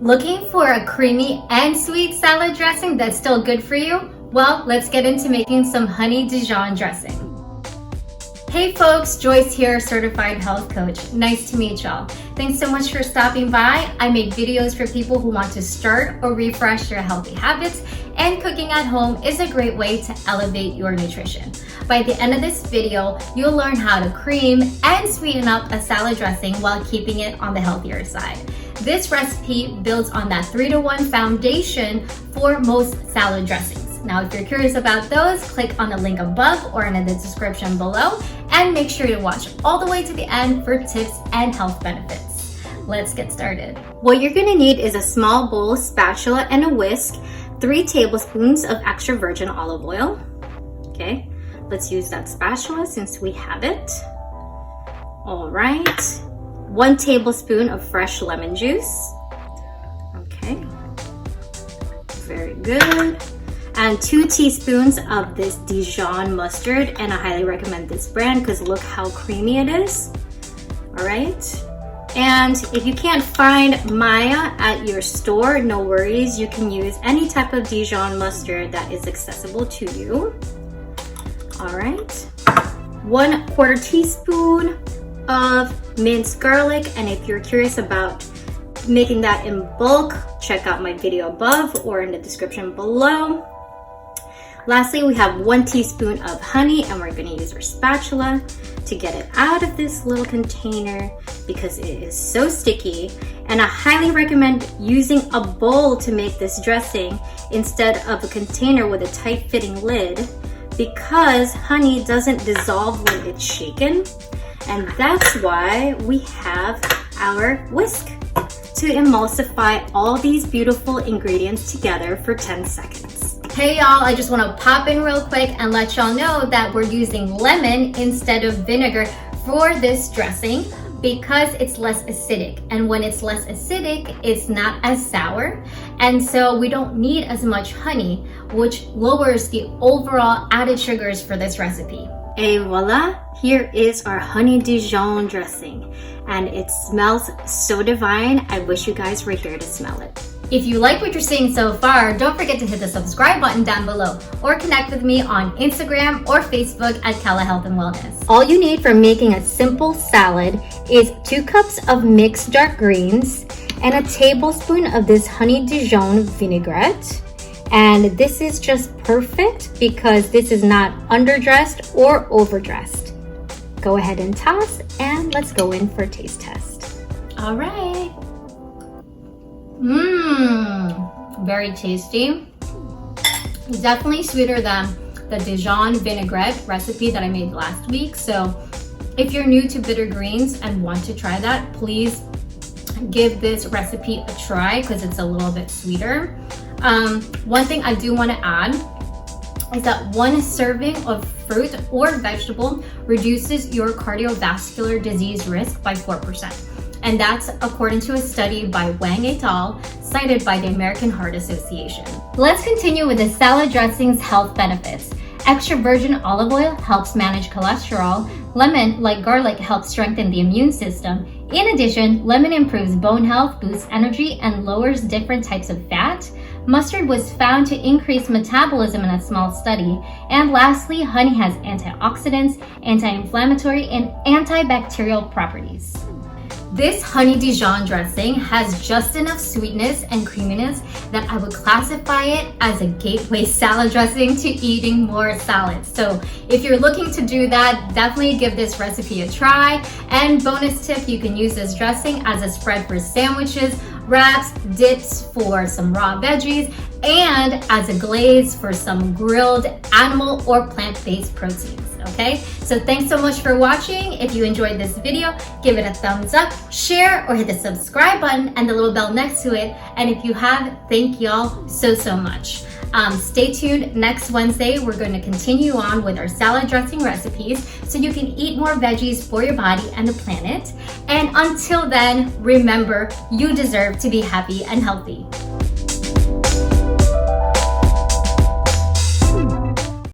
Looking for a creamy and sweet salad dressing that's still good for you? Well, let's get into making some Honey Dijon dressing. Hey folks, Joyce here, certified health coach. Nice to meet y'all. Thanks so much for stopping by. I make videos for people who want to start or refresh their healthy habits, and cooking at home is a great way to elevate your nutrition. By the end of this video, you'll learn how to cream and sweeten up a salad dressing while keeping it on the healthier side. This recipe builds on that 3-to-1 foundation for most salad dressings. Now, if you're curious about those, click on the link above or in the description below, and make sure to watch all the way to the end for tips and health benefits. Let's get started. What you're gonna need is a small bowl, spatula, and a whisk, 3 tablespoons of extra virgin olive oil. Okay, let's use that spatula since we have it. All right, 1 tablespoon of fresh lemon juice. Okay, very good. And 2 teaspoons of this Dijon mustard, and I highly recommend this brand because look how creamy it is. All right, and if you can't find Maille at your store, no worries, you can use any type of Dijon mustard that is accessible to you. All right, 1/4 teaspoon of minced garlic, and if you're curious about making that in bulk, check out my video above or in the description below. Lastly, we have 1 teaspoon of honey, and we're gonna use our spatula to get it out of this little container because it is so sticky. And I highly recommend using a bowl to make this dressing instead of a container with a tight fitting lid, because honey doesn't dissolve when it's shaken. And that's why we have our whisk to emulsify all these beautiful ingredients together for 10 seconds. Hey y'all, I just want to pop in real quick and let y'all know that we're using lemon instead of vinegar for this dressing because it's less acidic. And when it's less acidic, it's not as sour. And so we don't need as much honey, which lowers the overall added sugars for this recipe. Et voila, here is our Honey Dijon dressing. And it smells so divine. I wish you guys were here to smell it. If you like what you're seeing so far, don't forget to hit the subscribe button down below or connect with me on Instagram or Facebook at Kala Health and Wellness. All you need for making a simple salad is 2 cups of mixed dark greens and a tablespoon of this Honey Dijon vinaigrette. And this is just perfect because this is not underdressed or overdressed. Go ahead and toss, and let's go in for a taste test. All right. Very tasty. It's definitely sweeter than the Dijon vinaigrette recipe that I made last week. So if you're new to bitter greens and want to try that, please give this recipe a try because it's a little bit sweeter. One thing I do want to add is that 1 serving of fruit or vegetable reduces your cardiovascular disease risk by 4%. And that's according to a study by Wang et al., cited by the American Heart Association. Let's continue with the salad dressing's health benefits. Extra virgin olive oil helps manage cholesterol. Lemon, like garlic, helps strengthen the immune system. In addition, lemon improves bone health, boosts energy, and lowers different types of fat. Mustard was found to increase metabolism in a small study. And lastly, honey has antioxidants, anti-inflammatory, and antibacterial properties. This Honey Dijon dressing has just enough sweetness and creaminess that I would classify it as a gateway salad dressing to eating more salads. So if you're looking to do that, definitely give this recipe a try. And bonus tip, you can use this dressing as a spread for sandwiches, wraps, dips for some raw veggies, and as a glaze for some grilled animal or plant-based proteins. Okay, so thanks so much for watching. If you enjoyed this video, give it a thumbs up, share, or hit the subscribe button and the little bell next to it. And if you have, thank y'all so much. Stay tuned. Next Wednesday, we're going to continue on with our salad dressing recipes so you can eat more veggies for your body and the planet. And until then, remember, you deserve to be happy and healthy.